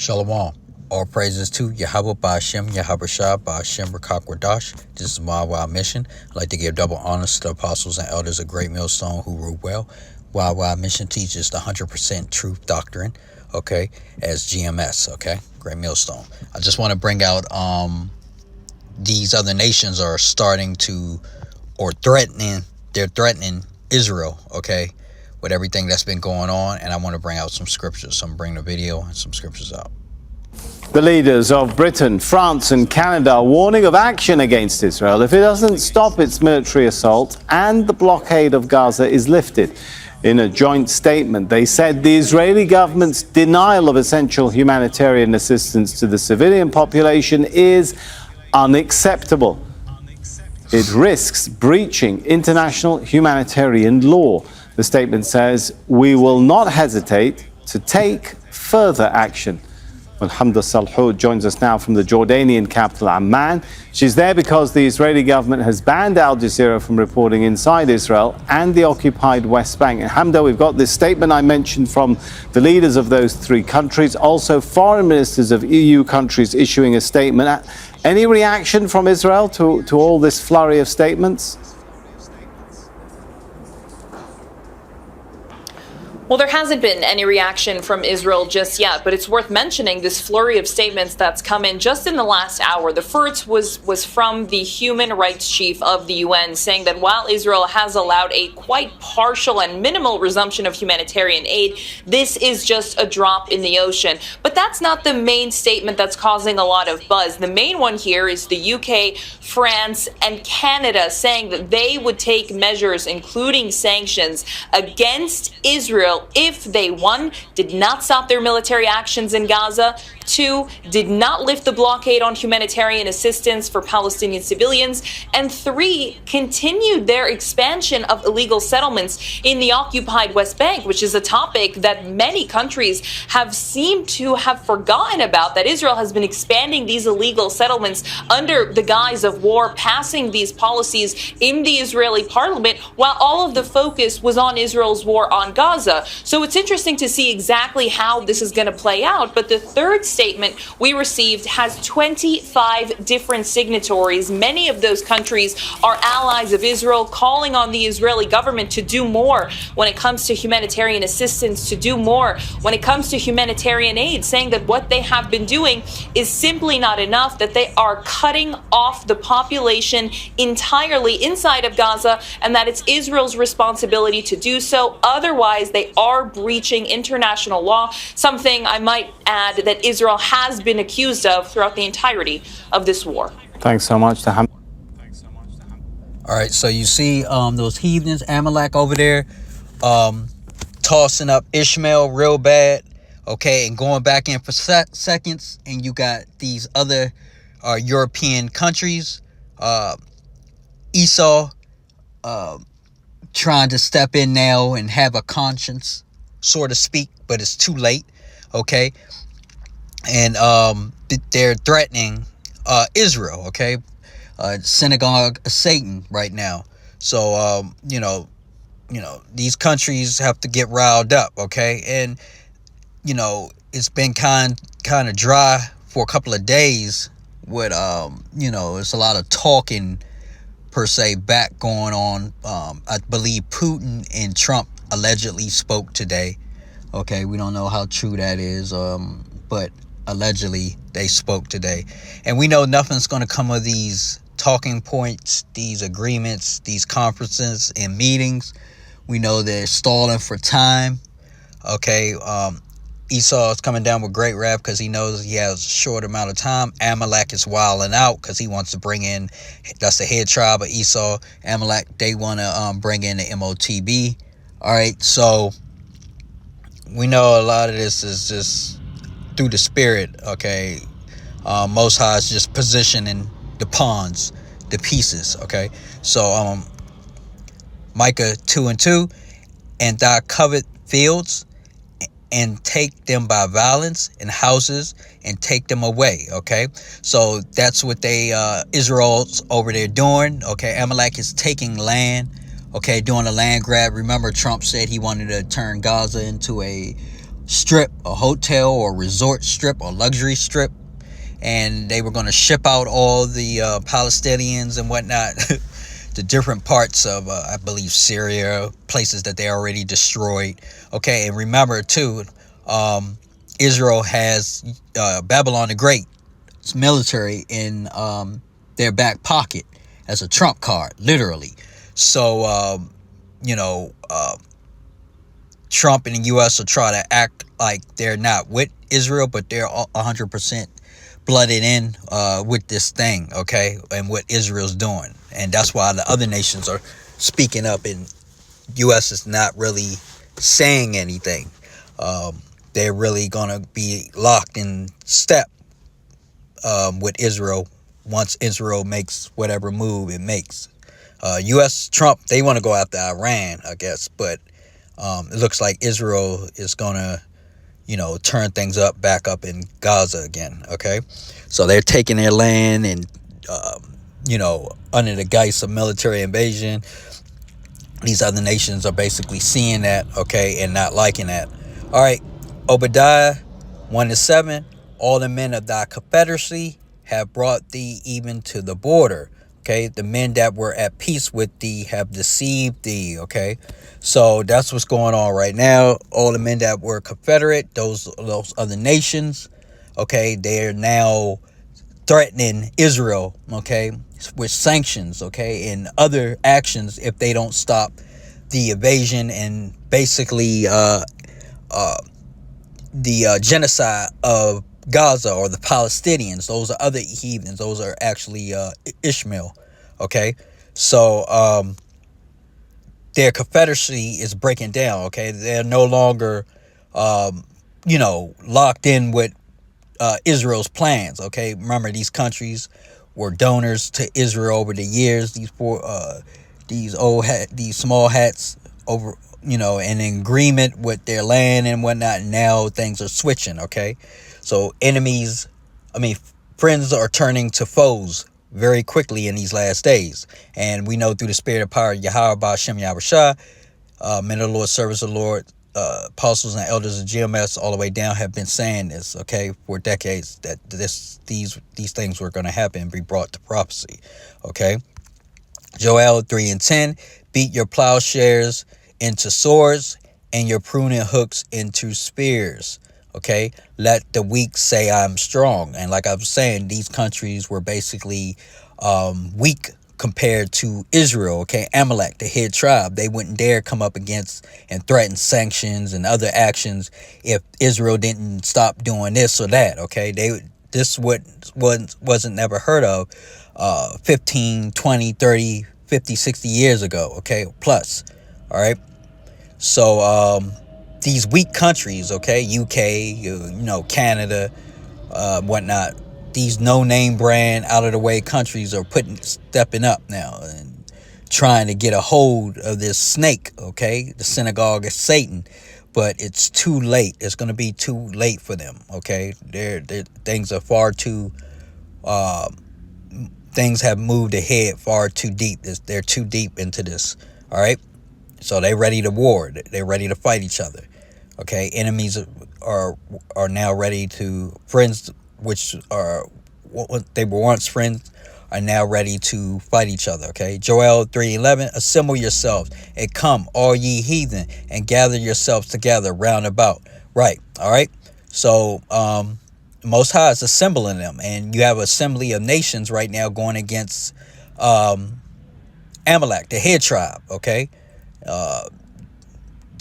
Shalom. All praises to Yahweh Ba'Shem, Yahweh Shah, Ba'Shem Rakakwadash. This is my Wild Mission. I'd like to give double honors to the apostles and elders of Great Millstone who rule well. Wild Mission teaches the 100% truth doctrine, okay, as GMS, okay, Great Millstone. I just want to bring out these other nations are starting to, or they're threatening Israel, okay, with everything that's been going on, and I want to bring out some scriptures. So I'm bringing a video and some scriptures out. The leaders of Britain, France and Canada are warning of action against Israel if it doesn't stop its military assault and the blockade of Gaza is lifted. In a joint statement, they said the Israeli government's denial of essential humanitarian assistance to the civilian population is unacceptable. It risks breaching international humanitarian law. The statement says, "We will not hesitate to take further action." Hamda Salhoud joins us now from the Jordanian capital, Amman. She's there because the Israeli government has banned Al Jazeera from reporting inside Israel and the occupied West Bank. And Hamda, we've got this statement I mentioned from the leaders of those three countries, also foreign ministers of EU countries issuing a statement. Any reaction from Israel to all this flurry of statements? Well, there hasn't been any reaction from Israel just yet, but it's worth mentioning this flurry of statements that's come in just in the last hour. The first was from the human rights chief of the UN, saying that while Israel has allowed a quite partial and minimal resumption of humanitarian aid, this is just a drop in the ocean. But that's not the main statement that's causing a lot of buzz. The main one here is the UK, France, and Canada saying that they would take measures, including sanctions, against Israel if they, one, did not stop their military actions in Gaza, two, did not lift the blockade on humanitarian assistance for Palestinian civilians, and three, continued their expansion of illegal settlements in the occupied West Bank, which is a topic that many countries have seemed to have forgotten about, that Israel has been expanding these illegal settlements under the guise of war, passing these policies in the Israeli parliament, while all of the focus was on Israel's war on Gaza. So it's interesting to see exactly how this is going to play out. But the third statement we received has 25 different signatories. Many of those countries are allies of Israel, calling on the Israeli government to do more when it comes to humanitarian assistance, to do more when it comes to humanitarian aid, saying that what they have been doing is simply not enough, that they are cutting off the population entirely inside of Gaza, and that it's Israel's responsibility to do so. Otherwise, they are breaching international law, something I might add that Israel has been accused of throughout the entirety of this war. Thanks so much to Hamda. All right, so you see those heathens, Amalek over there, tossing up Ishmael real bad, okay, and going back in for seconds, and you got these other European countries, Esau, trying to step in now and have a conscience, so to speak, but it's too late, okay? And they're threatening Israel, okay? Synagogue of Satan right now. So you know, these countries have to get riled up, okay? And it's been kind of dry for a couple of days with there's a lot of talking per se back going on. I believe Putin and Trump allegedly spoke today. Okay, we don't know how true that is, but allegedly they spoke today. And we know nothing's going to come of these talking points, these agreements, these conferences and meetings. We know they're stalling for time. Okay, Esau is coming down with great wrath because he knows he has a short amount of time. Amalek is wilding out because he wants to bring in, that's the head tribe of Esau. Amalek, they want to bring in the MOTB. All right, so we know a lot of this is just through the spirit, okay? Most High is just positioning the pawns, the pieces, okay? So Micah 2:2, and thou covet fields, and take them by violence, and houses, and take them away, okay? So that's what Israel's over there doing, okay? Amalek is taking land, okay, doing a land grab. Remember, Trump said he wanted to turn Gaza into a strip, a hotel or resort strip or luxury strip, and they were going to ship out all the Palestinians and whatnot to different parts of, I believe, Syria, places that they already destroyed. Okay, and remember too, Israel has Babylon the Great's military in their back pocket as a trump card, literally. So, you know, Trump and the U.S. will try to act like they're not with Israel, but they're 100% blooded in with this thing, okay, and what Israel's doing. And that's why the other nations are speaking up, and U.S. is not really saying anything. They're really going to be locked in step with Israel once Israel makes whatever move it makes. U.S. Trump, they want to go after Iran, I guess, but it looks like Israel is going to, you know, turn things back up in Gaza again, okay? So they're taking their land and, you know, under the guise of military invasion. These other nations are basically seeing that, okay, and not liking that. All right, Obadiah 1-7, all the men of thy confederacy have brought thee even to the border. Okay, the men that were at peace with thee have deceived thee. Okay, so that's what's going on right now. All the men that were confederate, those other nations, okay, they're now threatening Israel, okay, with sanctions, okay, and other actions if they don't stop the invasion and basically the genocide of Gaza or the Palestinians. Those are other heathens. Those are actually Ishmael. Okay, so their confederacy is breaking down. Okay, they're no longer, you know, locked in with Israel's plans. Okay, remember these countries were donors to Israel over the years. These small hats over, you know, in agreement with their land and whatnot. And now things are switching. Okay, so friends are turning to foes very quickly in these last days, and we know through the spirit and power of Yahweh Ba'Shem Yahushua, men of the Lord, servants of the Lord, apostles and elders of GMS all the way down have been saying this, okay, for decades, that these things were going to happen and be brought to prophecy. Okay, Joel 3:10, beat your plowshares into swords and your pruning hooks into spears. Okay, let the weak say I'm strong. And like I was saying, these countries were basically weak compared to Israel. Okay, Amalek, the head tribe, they wouldn't dare come up against and threaten sanctions and other actions if Israel didn't stop doing this or that. Okay, this wasn't never heard of 15, 20, 30, 50, 60 years ago. Okay, plus. All right, so these weak countries, okay, UK, you know, Canada, whatnot, these no-name brand, out-of-the-way countries are stepping up now and trying to get a hold of this snake, okay, the synagogue of Satan. But it's too late. It's going to be too late for them, okay? Things are far too, things have moved ahead far too deep. They're too deep into this, all right? So they're ready to war. They're ready to fight each other. Okay, enemies are now ready to, friends which are what they were once friends are now ready to fight each other. Okay, Joel 3:11, assemble yourselves and come, all ye heathen, and gather yourselves together round about. Right, all right. So Most High is assembling them, and you have an assembly of nations right now going against Amalek, the head tribe. Okay.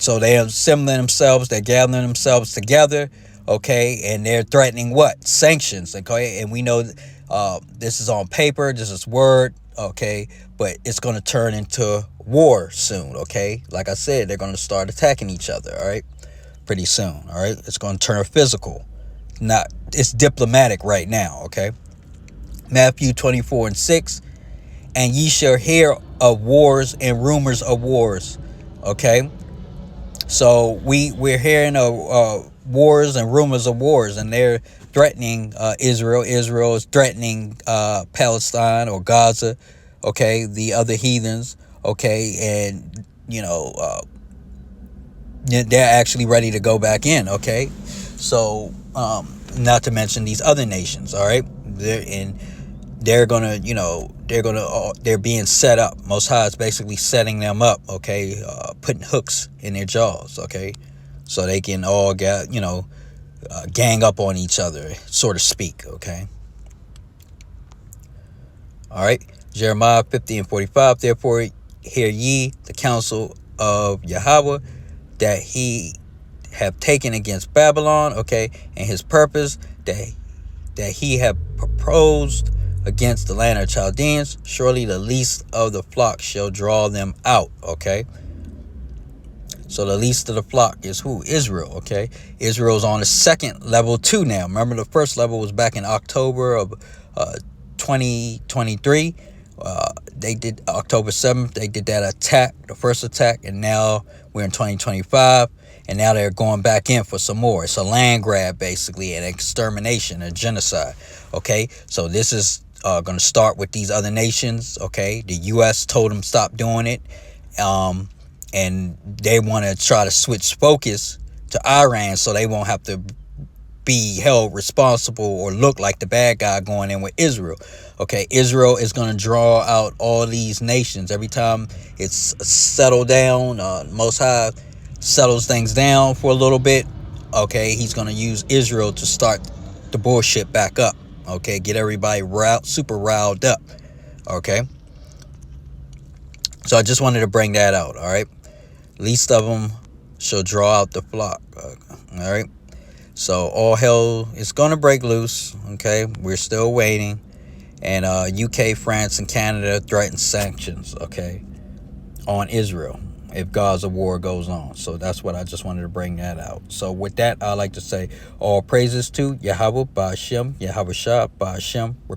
So they're assembling themselves, they're gathering themselves together, okay, and they're threatening what? Sanctions, okay? And we know this is on paper, this is word, okay, but it's going to turn into war soon, okay? Like I said, they're going to start attacking each other, all right, pretty soon, all right? It's going to turn physical. It's diplomatic right now, okay? Matthew 24:6, and ye shall hear of wars and rumors of wars, okay? So we're hearing of wars and rumors of wars, and they're threatening Israel. Israel is threatening Palestine or Gaza, okay, the other heathens, okay, and you know they're actually ready to go back in. Okay, so not to mention these other nations. All right, they're gonna, they're being set up. Most High is basically setting them up. Okay, putting hooks in their jaws. Okay, so they can all get, gang up on each other, so to speak. Okay. All right. Jeremiah 50:45. Therefore, hear ye the counsel of Yahweh that he have taken against Babylon. Okay, and his purpose that he have proposed against the land of Chaldeans. Surely the least of the flock shall draw them out. Okay. So the least of the flock is who? Israel. Okay. Israel's on the second level too now. Remember, the first level was back in October of 2023. They did October 7th. They did that attack, the first attack, and now we're in 2025, and now they're going back in for some more. It's a land grab, basically, an extermination, a genocide. Okay, so this is going to start with these other nations. Okay, the U.S. told them stop doing it, and they want to try to switch focus to Iran so they won't have to be held responsible or look like the bad guy going in with Israel. Okay, Israel is going to draw out all these nations. Every time it's settled down, Most High settles things down for a little bit. Okay, he's going to use Israel to start the bullshit back up. Okay, get everybody super riled up. Okay, so I just wanted to bring that out. All right, least of them shall draw out the flock. All right. So all hell is going to break loose. Okay, we're still waiting. And UK, France, and Canada threaten sanctions, okay, on Israel if Gaza war goes on. So that's what I just wanted to bring that out. So with that, I'd like to say all praises to Yahweh Ba'ashem, Yahweh Shah Ba'ashem.